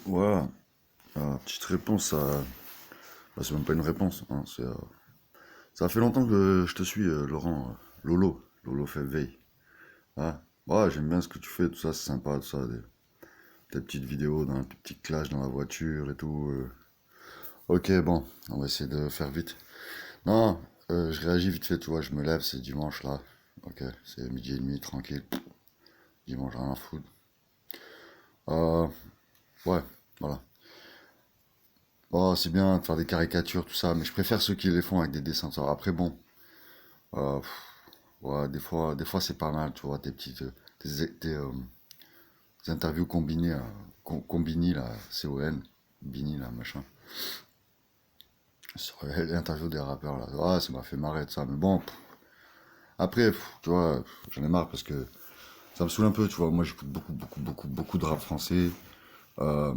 Ouais, petite réponse à... c'est même pas une réponse, hein, ça fait longtemps que je te suis, Laurent. Lolo fait veille. Ah, ouais, j'aime bien ce que tu fais, tout ça, c'est sympa, tout ça. Tes petites vidéos, dans tes petits clashs dans la voiture et tout. Ok, bon, on va essayer de faire vite. Non, je réagis vite fait, tu vois, je me lève, c'est dimanche là. Ok, c'est midi et demi, tranquille. Dimanche, rien à foutre. Euh, ouais, voilà. Bon, c'est bien de faire des caricatures, tout ça, mais je préfère ceux qui les font avec des dessins. Ça. Après, bon, pff, ouais, des fois c'est pas mal, tu vois, des interviews combinées, combini, là, C-O-N, Bini, là, machin. Sur l'interview des rappeurs, là. Ouais, ça m'a fait marrer de ça, mais bon, après, tu vois, j'en ai marre parce que ça me saoule un peu, tu vois. Moi, j'écoute beaucoup de rap français. Euh,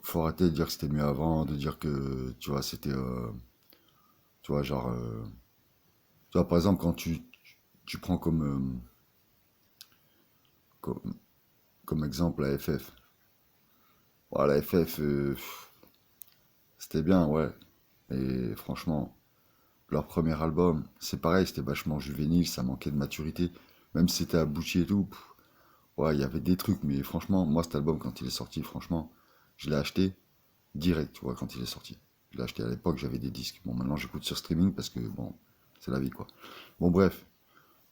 Faut arrêter de dire que c'était mieux avant, de dire que, tu vois, c'était, tu vois, genre, tu vois, par exemple, quand tu prends comme, comme exemple la FF. Ouais, la FF, c'était bien, ouais. Et franchement, leur premier album, c'est pareil, c'était vachement juvénile, ça manquait de maturité. Même si c'était abouti et tout, ouais, il y avait des trucs, mais franchement, moi, cet album, quand il est sorti, franchement, je l'ai acheté direct, tu vois, quand il est sorti. Je l'ai acheté à l'époque, j'avais des disques. Bon, maintenant, j'écoute sur streaming parce que, bon, c'est la vie, quoi. Bon, bref,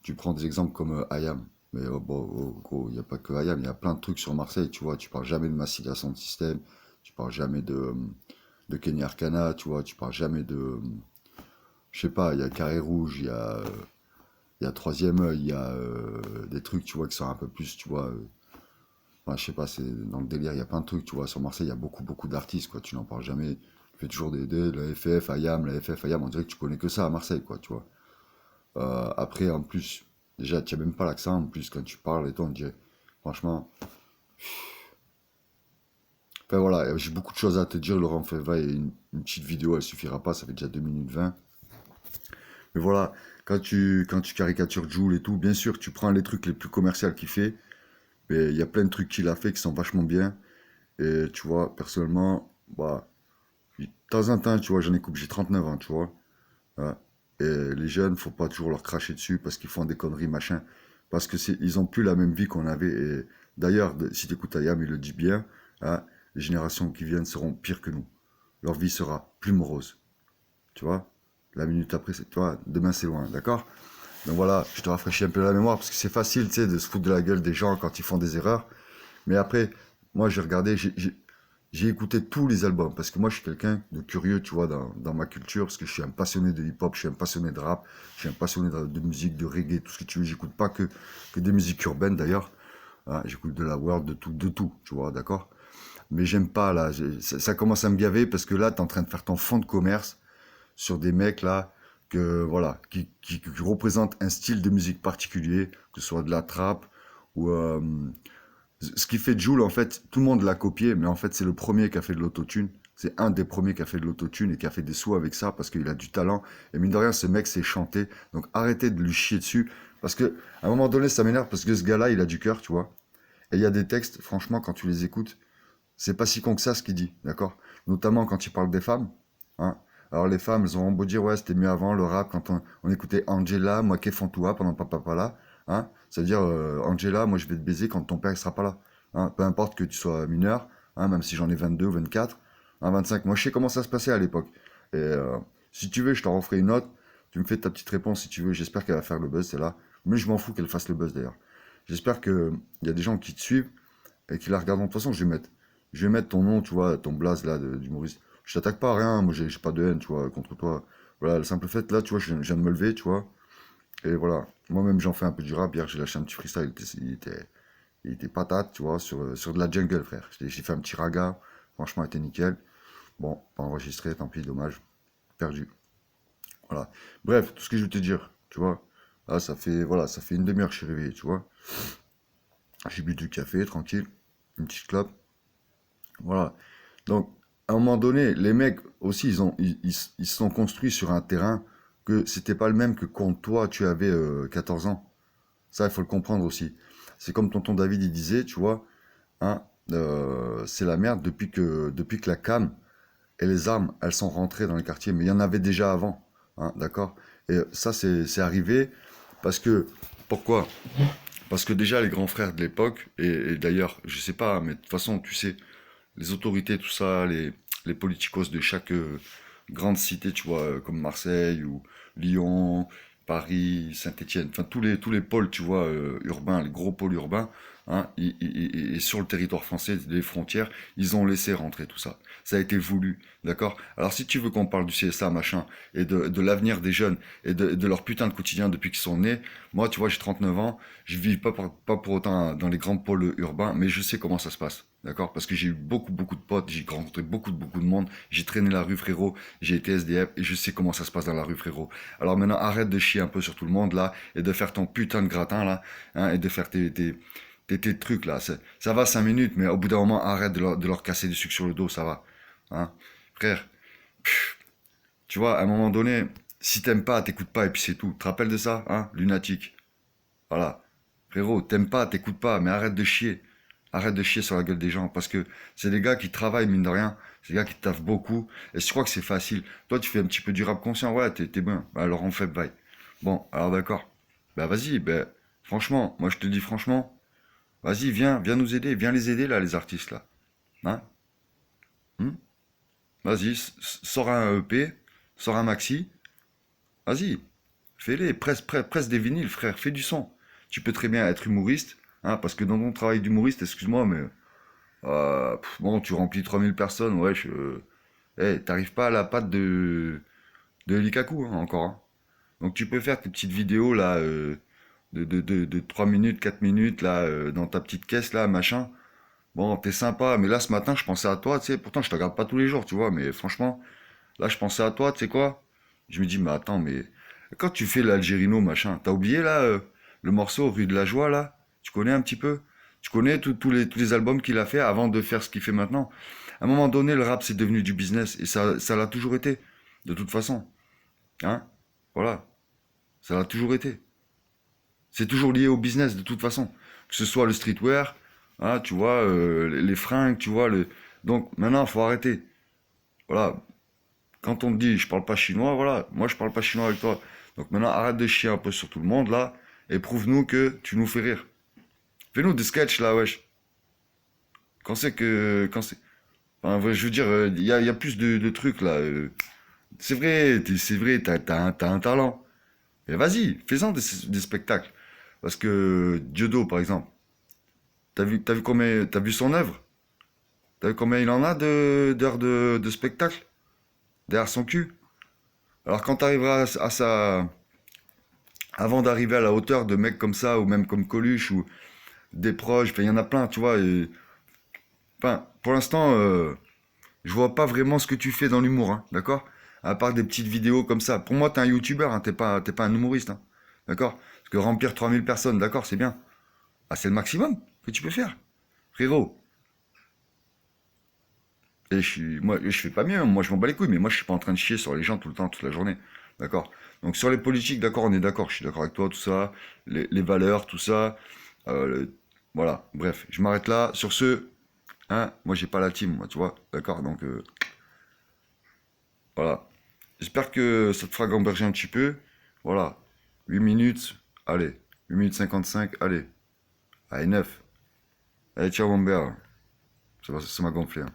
tu prends des exemples comme IAM. Mais bon, gros, il n'y a pas que IAM, il y a plein de trucs sur Marseille, tu vois. Tu parles jamais de Massilia Sound System, tu parles jamais de Kenny Arcana, tu vois. Tu parles jamais je sais pas, il y a Carré Rouge, il y a Troisième Œil, il y a des trucs, tu vois, qui sont un peu plus, tu vois. Enfin, je sais pas, c'est dans le délire, il y a plein de trucs, tu vois. Sur Marseille, il y a beaucoup d'artistes, quoi. Tu n'en parles jamais. Tu fais toujours la FF, IAM, la FF, IAM. On dirait que tu connais que ça à Marseille, quoi, tu vois. Après, en plus, déjà, tu n'as même pas l'accent. En plus, quand tu parles et tout, on dirait, franchement. Enfin voilà, j'ai beaucoup de choses à te dire, Laurent Feva, et une petite vidéo, elle suffira pas, ça fait déjà 2 minutes 20. Mais voilà, quand tu caricatures Jul et tout, bien sûr, tu prends les trucs les plus commerciaux qu'il fait, mais il y a plein de trucs qu'il a fait qui sont vachement bien. Et tu vois, personnellement, bah, de temps en temps, tu vois, j'en écoute, j'ai 39 ans, tu vois. Hein. Et les jeunes, faut pas toujours leur cracher dessus parce qu'ils font des conneries, machin. Parce que ils ont plus la même vie qu'on avait. Et d'ailleurs, si tu écoutes Ayam, il le dit bien, hein, les générations qui viennent seront pires que nous. Leur vie sera plus morose. Tu vois? La minute après, tu vois, demain c'est loin, d'accord? Donc voilà, je te rafraîchis un peu la mémoire parce que c'est facile, tu sais, de se foutre de la gueule des gens quand ils font des erreurs. Mais après, moi, j'ai regardé, j'ai écouté tous les albums parce que moi, je suis quelqu'un de curieux, tu vois, dans ma culture, parce que je suis un passionné de hip-hop, je suis un passionné de rap, je suis un passionné de musique, de reggae, tout ce que tu veux. J'écoute pas que des musiques urbaines d'ailleurs. Hein, j'écoute de la world, de tout, tu vois, d'accord? Mais j'aime pas, là, ça commence à me gaver parce que là, t'es en train de faire ton fond de commerce sur des mecs, là, voilà, qui représentent un style de musique particulier, que ce soit de la trap ou, ce qui fait Jul, en fait, tout le monde l'a copié, mais en fait, c'est le premier qui a fait de l'autotune. C'est un des premiers qui a fait de l'autotune et qui a fait des sous avec ça parce qu'il a du talent. Et mine de rien, ce mec sait chanter. Donc arrêtez de lui chier dessus. Parce que, à un moment donné, ça m'énerve parce que ce gars-là, il a du cœur, tu vois. Et il y a des textes, franchement, quand tu les écoutes, c'est pas si con que ça ce qu'il dit, d'accord? Notamment quand il parle des femmes. Hein. Alors les femmes, elles auront beau dire, ouais, c'était mieux avant le rap quand on écoutait Angela, moi qui Fantoua pendant papa pas là. Hein. Ça veut dire, Angela, moi je vais te baiser quand ton père il sera pas là. Hein. Peu importe que tu sois mineur, hein, même si j'en ai 22 ou 24, hein, 25. Moi je sais comment ça se passait à l'époque. Et si tu veux, je t'en referai une autre. Tu me fais ta petite réponse si tu veux. J'espère qu'elle va faire le buzz, celle-là. Mais je m'en fous qu'elle fasse le buzz d'ailleurs. J'espère qu'il y a des gens qui te suivent et qui la regardent. De toute façon, je vais mettre ton nom, tu vois, ton blaze là d'humoriste. Je t'attaque pas à rien, moi j'ai pas de haine, tu vois, contre toi. Voilà, le simple fait, là, tu vois, je viens de me lever, tu vois. Et voilà, moi-même j'en fais un peu du rap. Hier, j'ai lâché un petit freestyle, il était patate, tu vois, sur de la jungle, frère. J'ai fait un petit raga, franchement, il était nickel. Bon, pas enregistré, tant pis, dommage, perdu. Voilà. Bref, tout ce que je veux te dire, tu vois. Là, ça fait une demi-heure que je suis réveillé, tu vois. J'ai bu du café, tranquille, une petite clope. Voilà. Donc, à un moment donné, les mecs aussi, ils se sont construits sur un terrain que c'était pas le même que quand toi, tu avais 14 ans. Ça, il faut le comprendre aussi. C'est comme tonton David, il disait, tu vois, hein, c'est la merde depuis que la cam et les armes, elles sont rentrées dans les quartiers. Mais il y en avait déjà avant, hein, d'accord? Et ça, c'est arrivé parce que, pourquoi? Parce que déjà, les grands frères de l'époque, et d'ailleurs, je sais pas, mais de toute façon, tu sais, les autorités, tout ça, les politicos de chaque grande cité, tu vois, comme Marseille ou Lyon, Paris, Saint-Étienne, enfin tous les pôles, tu vois, urbains, les gros pôles urbains, hein, et sur le territoire français, les frontières, ils ont laissé rentrer tout ça. Ça a été voulu, d'accord? Alors si tu veux qu'on parle du CSA, machin, et de l'avenir des jeunes, et de leur putain de quotidien depuis qu'ils sont nés, moi, tu vois, j'ai 39 ans, je vis pas pour autant dans les grands pôles urbains, mais je sais comment ça se passe. D'accord? Parce que j'ai eu beaucoup de potes, j'ai rencontré beaucoup de monde, j'ai traîné la rue, frérot, j'ai été SDF et je sais comment ça se passe dans la rue, frérot. Alors maintenant, arrête de chier un peu sur tout le monde, là, et de faire ton putain de gratin, là, hein, et de faire tes trucs, là. Ça va 5 minutes, mais au bout d'un moment, arrête de leur casser du sucre sur le dos, ça va. Hein? Frère, tu vois, à un moment donné, si t'aimes pas, t'écoutes pas, et puis c'est tout. Tu te rappelles de ça, hein? Lunatique. Voilà. Frérot, t'aimes pas, t'écoutes pas, mais arrête de chier. Arrête de chier sur la gueule des gens, parce que c'est des gars qui travaillent, mine de rien. C'est des gars qui taffent beaucoup. Et je crois que c'est facile. Toi, tu fais un petit peu du rap conscient, ouais, t'es bien. Bah, alors on fait bail. Bon, alors d'accord. Bah vas-y, bah, franchement, moi je te dis franchement, vas-y, viens nous aider, viens les aider là, les artistes là. Hein? Hmm. Vas-y, sors un EP, sors un maxi, vas-y, fais-les, presse des vinyles, frère, fais du son. Tu peux très bien être humoriste, hein, parce que dans ton travail d'humoriste, excuse-moi, mais bon, tu remplis 3000 personnes, ouais, t'arrives pas à la patte de Likaku, hein, encore. Hein. Donc tu peux faire tes petites vidéos là, de 3 minutes, 4 minutes, là, dans ta petite caisse, là, machin. Bon, t'es sympa, mais là, ce matin, je pensais à toi, tu sais, pourtant, je te regarde pas tous les jours, tu vois, mais franchement, là, je pensais à toi, tu sais quoi? Je me dis, mais attends, mais quand tu fais l'Algérino, machin, t'as oublié là le morceau Rue de la Joie là? Tu connais un petit peu? Tu connais tous les albums qu'il a fait avant de faire ce qu'il fait maintenant? À un moment donné, le rap c'est devenu du business et ça l'a toujours été, de toute façon. Hein? Voilà, ça l'a toujours été. C'est toujours lié au business de toute façon. Que ce soit le streetwear, hein, tu vois, les fringues, tu vois. Donc maintenant, il faut arrêter. Voilà, quand on te dit je parle pas chinois, voilà, moi je parle pas chinois avec toi. Donc maintenant arrête de chier un peu sur tout le monde là et prouve-nous que tu nous fais rire. Fais-nous des sketchs là, wesh. Quand c'est que. Quand c'est. Enfin, ouais, je veux dire, il y a plus de trucs là. C'est vrai, t'as un talent. Mais vas-y, fais-en des spectacles. Parce que Diodo, par exemple, t'as vu combien, t'as vu son œuvre? T'as vu combien il en a d'heures de spectacle? Derrière son cul? Alors quand t'arriveras à sa, avant d'arriver à la hauteur de mecs comme ça, ou même comme Coluche, ou des proches, enfin, il y en a plein, tu vois. Enfin, pour l'instant, je vois pas vraiment ce que tu fais dans l'humour, hein, d'accord? À part des petites vidéos comme ça. Pour moi, t'es un youtubeur, hein, t'es pas un humoriste, hein, d'accord? Parce que remplir 3000 personnes, d'accord, c'est bien. Ah, c'est le maximum que tu peux faire, frérot. Moi, je fais pas mieux, hein, moi je m'en bats les couilles, mais moi je suis pas en train de chier sur les gens tout le temps, toute la journée, d'accord? Donc sur les politiques, d'accord, on est d'accord, je suis d'accord avec toi, tout ça, les valeurs, tout ça, euh, le- voilà, bref, je m'arrête là. Sur ce, hein, moi j'ai pas la team, moi, tu vois, d'accord? Donc voilà. J'espère que ça te fera gamberger un petit peu. Voilà. 8 minutes, allez. 8 minutes 55, allez. Allez, 9. Allez, ciao mon père. Ça m'a gonflé. Hein.